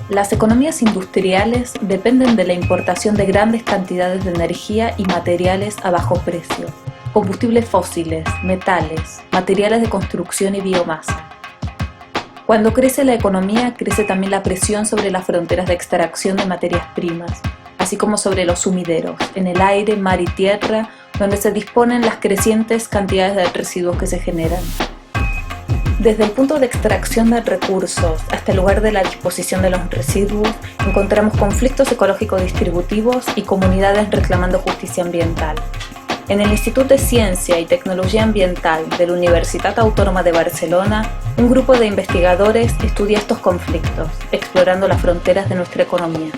Las economías industriales dependen de la importación de grandes cantidades de energía y materiales a bajo precio, combustibles fósiles, metales, materiales de construcción y biomasa. Cuando crece la economía, crece también la presión sobre las fronteras de extracción de materias primas, así como sobre los sumideros, en el aire, mar y tierra, donde se disponen las crecientes cantidades de residuos que se generan. Desde el punto de extracción de recursos hasta el lugar de la disposición de los residuos, encontramos conflictos ecológicos distributivos y comunidades reclamando justicia ambiental. En el Instituto de Ciencia y Tecnología Ambiental de la Universitat Autónoma de Barcelona, un grupo de investigadores estudia estos conflictos, explorando las fronteras de nuestra economía.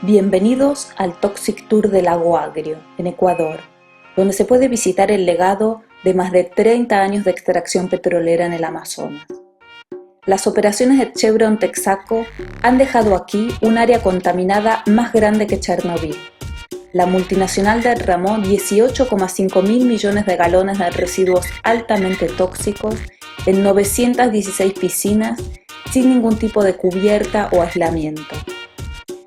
Bienvenidos al Toxic Tour del Lago Agrio, en Ecuador, donde se puede visitar el legado de más de 30 años de extracción petrolera en el Amazonas. Las operaciones de Chevron Texaco han dejado aquí un área contaminada más grande que Chernobyl. La multinacional derramó 18,5 mil millones de galones de residuos altamente tóxicos en 916 piscinas sin ningún tipo de cubierta o aislamiento.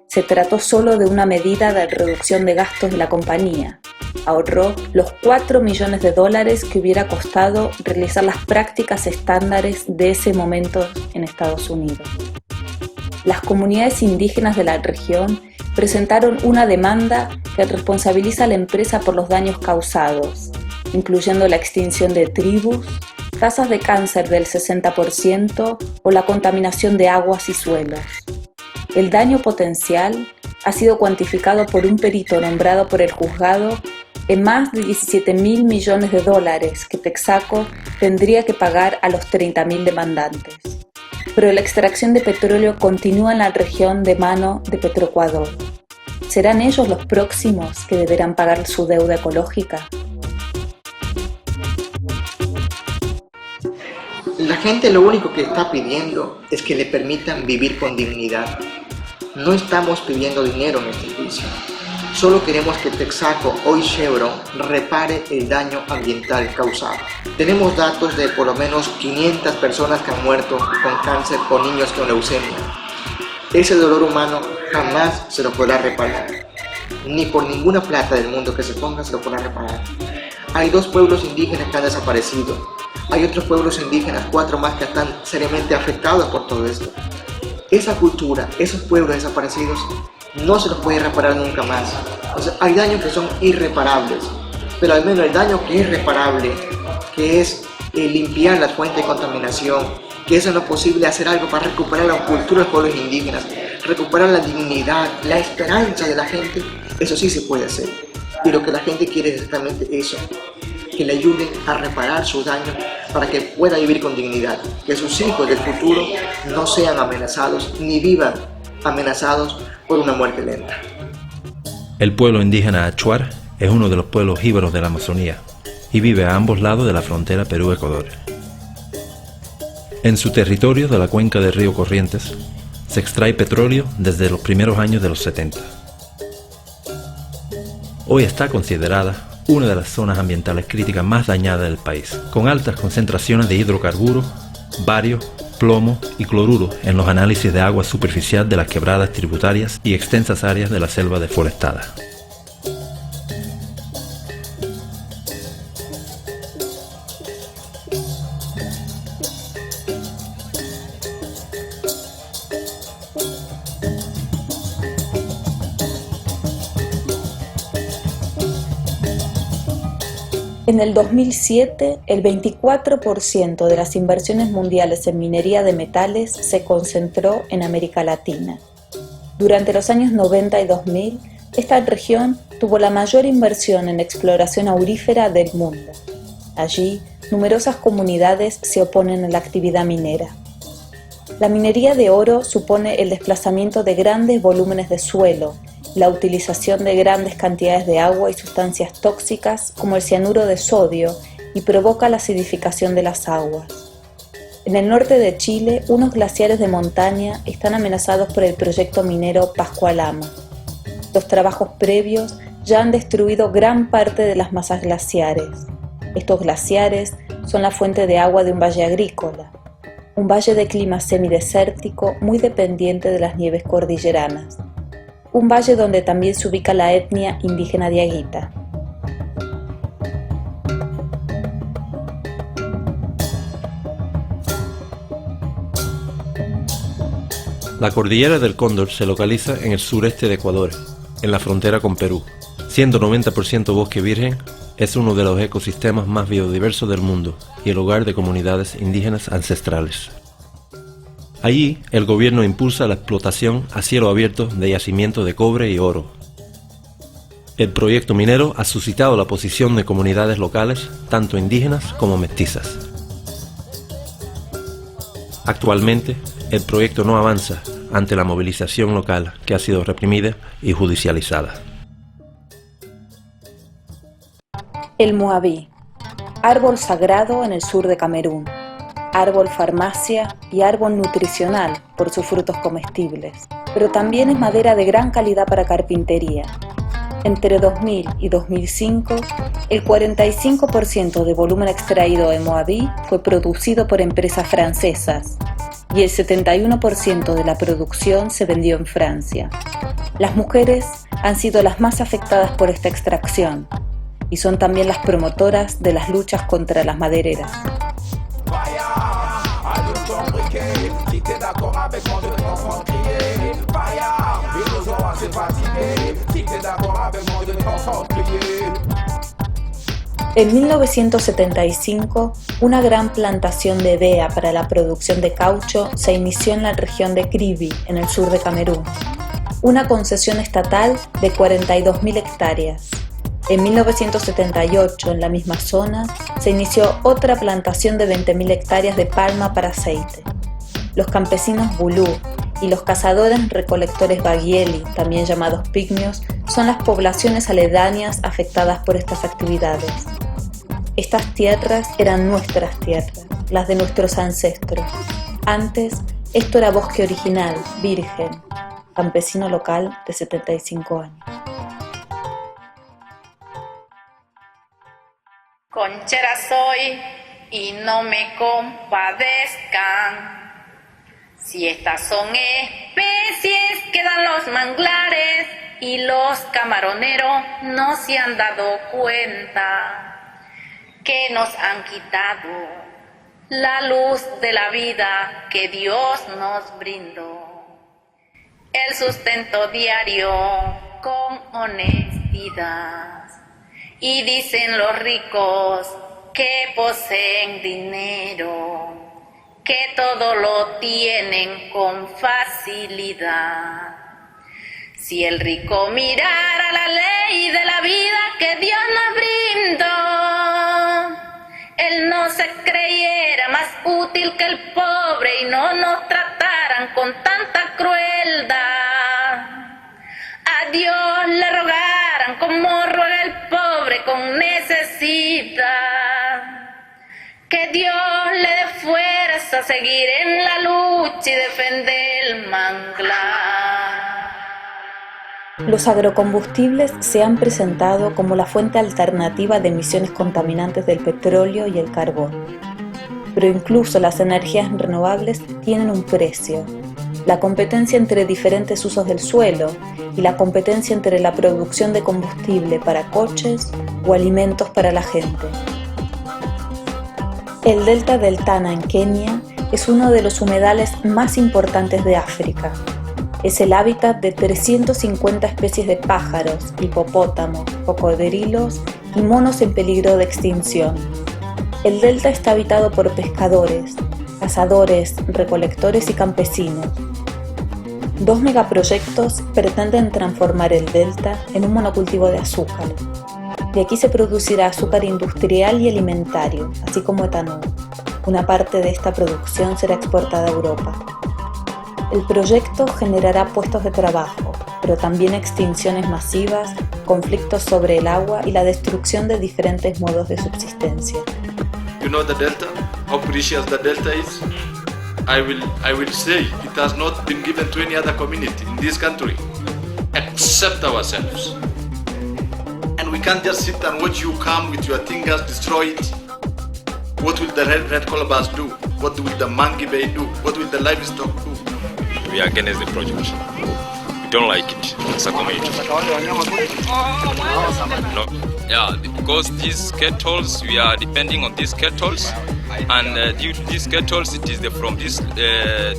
Se trató solo de una medida de reducción de gastos de la compañía. Ahorró los $4 millones que hubiera costado realizar las prácticas estándares de ese momento en Estados Unidos. Las comunidades indígenas de la región presentaron una demanda que responsabiliza a la empresa por los daños causados, incluyendo la extinción de tribus, tasas de cáncer del 60% o la contaminación de aguas y suelos. El daño potencial ha sido cuantificado por un perito nombrado por el juzgado en más de $17 mil millones que Texaco tendría que pagar a los 30.000 demandantes. Pero la extracción de petróleo continúa en la región de mano de Petroecuador. ¿Serán ellos los próximos que deberán pagar su deuda ecológica? La gente lo único que está pidiendo es que le permitan vivir con dignidad. No estamos pidiendo dinero en este juicio. Solo queremos que Texaco, hoy Chevron, repare el daño ambiental causado. Tenemos datos de por lo menos 500 personas que han muerto con cáncer o niños con leucemia. Ese dolor humano jamás se lo podrá reparar. Ni por ninguna plata del mundo que se ponga se lo podrá reparar. Hay 2 pueblos indígenas que han desaparecido. Hay otros pueblos indígenas, 4 más que están seriamente afectados por todo esto. Esa cultura, esos pueblos desaparecidos, no se los puede reparar nunca más. O sea, hay daños que son irreparables, pero al menos el daño que es reparable, que es limpiar las fuentes de contaminación, que eso es lo posible, hacer algo para recuperar la cultura de los pueblos indígenas, recuperar la dignidad, la esperanza de la gente, eso sí se puede hacer. Y lo que la gente quiere es exactamente eso, que le ayuden a reparar sus daños para que pueda vivir con dignidad, que sus hijos del futuro no sean amenazados ni vivan amenazados por una muerte lenta. El pueblo indígena Achuar es uno de los pueblos íberos de la Amazonía y vive a ambos lados de la frontera Perú-Ecuador. En su territorio de la cuenca del río Corrientes se extrae petróleo desde los primeros años de los 70. Hoy está considerada una de las zonas ambientales críticas más dañadas del país, con altas concentraciones de hidrocarburos, bario, plomo y cloruro en los análisis de agua superficial de las quebradas tributarias y extensas áreas de la selva deforestada. En el 2007, el 24% de las inversiones mundiales en minería de metales se concentró en América Latina. Durante los años 90 y 2000, esta región tuvo la mayor inversión en exploración aurífera del mundo. Allí, numerosas comunidades se oponen a la actividad minera. La minería de oro supone el desplazamiento de grandes volúmenes de suelo, la utilización de grandes cantidades de agua y sustancias tóxicas como el cianuro de sodio y provoca la acidificación de las aguas. En el norte de Chile, unos glaciares de montaña están amenazados por el proyecto minero Pascualama. Los trabajos previos ya han destruido gran parte de las masas glaciares. Estos glaciares son la fuente de agua de un valle agrícola, un valle de clima semidesértico muy dependiente de las nieves cordilleranas, un valle donde también se ubica la etnia indígena diaguita. La cordillera del Cóndor se localiza en el sureste de Ecuador, en la frontera con Perú. Siendo 90% bosque virgen, es uno de los ecosistemas más biodiversos del mundo y el hogar de comunidades indígenas ancestrales. Allí, el gobierno impulsa la explotación a cielo abierto de yacimientos de cobre y oro. El proyecto minero ha suscitado la oposición de comunidades locales, tanto indígenas como mestizas. Actualmente, el proyecto no avanza ante la movilización local que ha sido reprimida y judicializada. El moabí, árbol sagrado en el sur de Camerún, árbol farmacia y árbol nutricional por sus frutos comestibles, pero también es madera de gran calidad para carpintería. Entre 2000 y 2005, el 45% de volumen extraído de moabí fue producido por empresas francesas y el 71% de la producción se vendió en Francia. Las mujeres han sido las más afectadas por esta extracción y son también las promotoras de las luchas contra las madereras. En 1975, una gran plantación de hevea para la producción de caucho se inició en la región de Kribi, en el sur de Camerún, una concesión estatal de 42.000 hectáreas. En 1978, en la misma zona, se inició otra plantación de 20.000 hectáreas de palma para aceite. Los campesinos Bulú y los cazadores recolectores Bagieli, también llamados pigmeos, son las poblaciones aledañas afectadas por estas actividades. Estas tierras eran nuestras tierras, las de nuestros ancestros. Antes, esto era bosque original, virgen, campesino local de 75 años. Conchera soy y no me compadezcan. Si estas son especies que dan los manglares y los camaroneros no se han dado cuenta que nos han quitado la luz de la vida que Dios nos brindó, el sustento diario con honestidad. Y dicen los ricos que poseen dinero, que todo lo tienen con facilidad. Si el rico mirara la ley de la vida que Dios nos brindó, él no se creyera más útil que el pobre y no nos trataran con tanta crueldad. A Dios le rogaran como ruega el pobre con necesidad, que Dios le dé fuerza a seguir en la lucha y defender el manglar. Los agrocombustibles se han presentado como la fuente alternativa de emisiones contaminantes del petróleo y el carbón. Pero incluso las energías renovables tienen un precio. La competencia entre diferentes usos del suelo y la competencia entre la producción de combustible para coches o alimentos para la gente. El delta del Tana en Kenia es uno de los humedales más importantes de África. Es el hábitat de 350 especies de pájaros, hipopótamos, cocodrilos y monos en peligro de extinción. El delta está habitado por pescadores, cazadores, recolectores y campesinos. 2 megaproyectos pretenden transformar el delta en un monocultivo de azúcar. De aquí se producirá azúcar industrial y alimentario, así como etanol. Una parte de esta producción será exportada a Europa. El proyecto generará puestos de trabajo, pero también extinciones masivas, conflictos sobre el agua y la destrucción de diferentes modos de subsistencia. You know the delta? How precious the delta is? I will say it has not been given to any other community in this country except ourselves. And we can't just sit and watch you come with your fingers, destroy it, What will the red colobus do? What will the monkey bay do? What will the livestock do? We are against the project. We don't like it as a community. No. Yeah, because these kettles, we are depending on these kettles, and due to these kettles, it is from this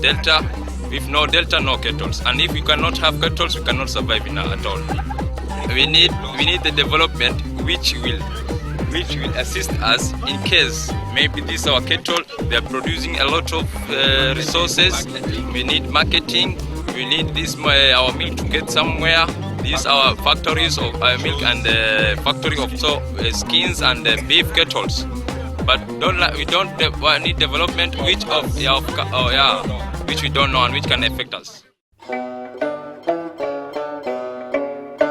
delta. If no delta, no kettles. And if we cannot have kettles, we cannot survive at all. We need the development which will assist us in case maybe this our kettle, they are producing a lot of resources. We need marketing. We need this our milk to get somewhere. These are factories of milk and factory of skins and beef kettles. But we don't need development which we don't know and which can affect us.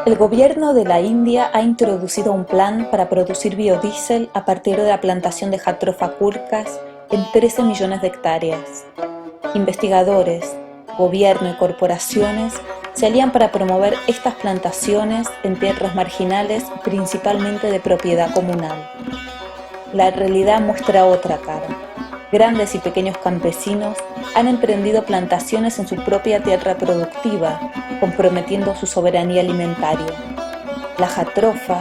El gobierno de la India ha introducido un plan para producir biodiesel a partir de la plantación de Jatropha curcas en 13 millones de hectáreas. Investigadores, gobierno y corporaciones se alían para promover estas plantaciones en tierras marginales, principalmente de propiedad comunal. La realidad muestra otra cara. Grandes y pequeños campesinos han emprendido plantaciones en su propia tierra productiva, comprometiendo su soberanía alimentaria. La Jatropha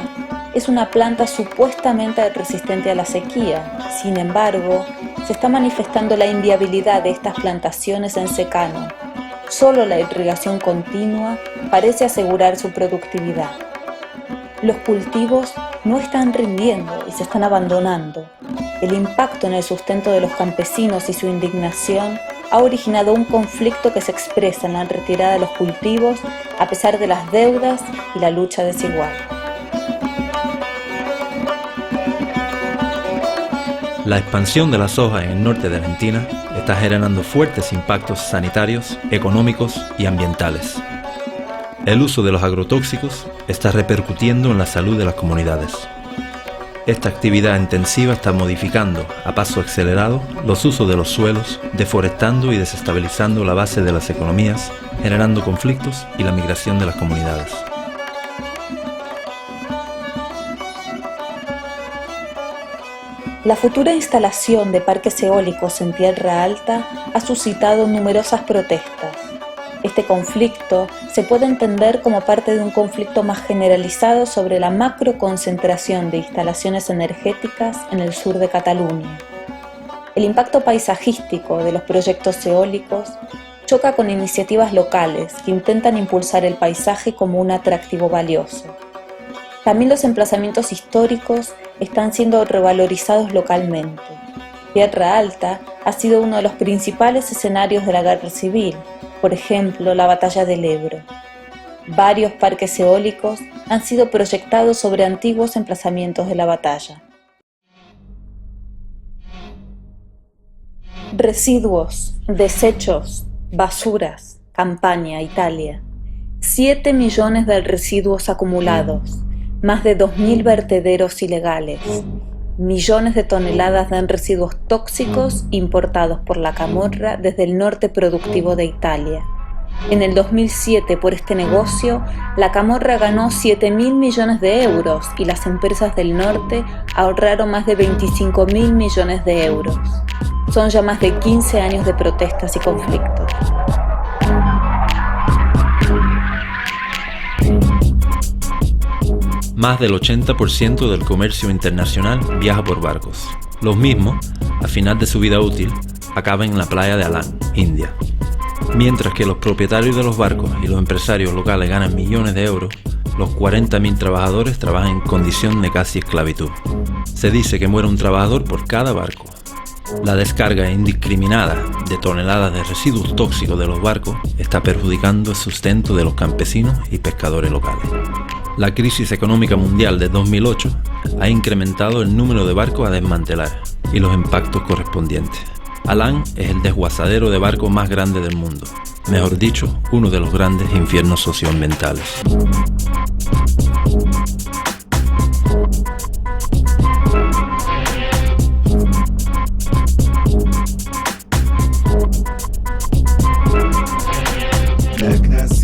es una planta supuestamente resistente a la sequía. Sin embargo, se está manifestando la inviabilidad de estas plantaciones en secano. Solo la irrigación continua parece asegurar su productividad. Los cultivos no están rindiendo y se están abandonando. El impacto en el sustento de los campesinos y su indignación ha originado un conflicto que se expresa en la retirada de los cultivos a pesar de las deudas y la lucha desigual. La expansión de la soja en el norte de Argentina está generando fuertes impactos sanitarios, económicos y ambientales. El uso de los agrotóxicos está repercutiendo en la salud de las comunidades. Esta actividad intensiva está modificando a paso acelerado los usos de los suelos, deforestando y desestabilizando la base de las economías, generando conflictos y la migración de las comunidades. La futura instalación de parques eólicos en Tierra Alta ha suscitado numerosas protestas. Este conflicto se puede entender como parte de un conflicto más generalizado sobre la macroconcentración de instalaciones energéticas en el sur de Cataluña. El impacto paisajístico de los proyectos eólicos choca con iniciativas locales que intentan impulsar el paisaje como un atractivo valioso. También los emplazamientos históricos están siendo revalorizados localmente. Tierra Alta ha sido uno de los principales escenarios de la guerra civil, por ejemplo, la Batalla del Ebro. Varios parques eólicos han sido proyectados sobre antiguos emplazamientos de la batalla. Residuos, desechos, basuras, campaña, Italia. 7 millones de residuos acumulados, más de 2.000 vertederos ilegales, millones de toneladas de residuos tóxicos importados por la camorra desde el norte productivo de Italia. En el 2007, por este negocio, la camorra ganó 7.000 millones de euros y las empresas del norte ahorraron más de 25.000 millones de euros. Son ya más de 15 años de protestas y conflictos. Más del 80% del comercio internacional viaja por barcos. Los mismos, a final de su vida útil, acaban en la playa de Alang, India. Mientras que los propietarios de los barcos y los empresarios locales ganan millones de euros, los 40.000 trabajadores trabajan en condición de casi esclavitud. Se dice que muere un trabajador por cada barco. La descarga indiscriminada de toneladas de residuos tóxicos de los barcos está perjudicando el sustento de los campesinos y pescadores locales. La crisis económica mundial de 2008 ha incrementado el número de barcos a desmantelar y los impactos correspondientes. Alang es el desguazadero de barcos más grande del mundo, mejor dicho, uno de los grandes infiernos socioambientales. Blackness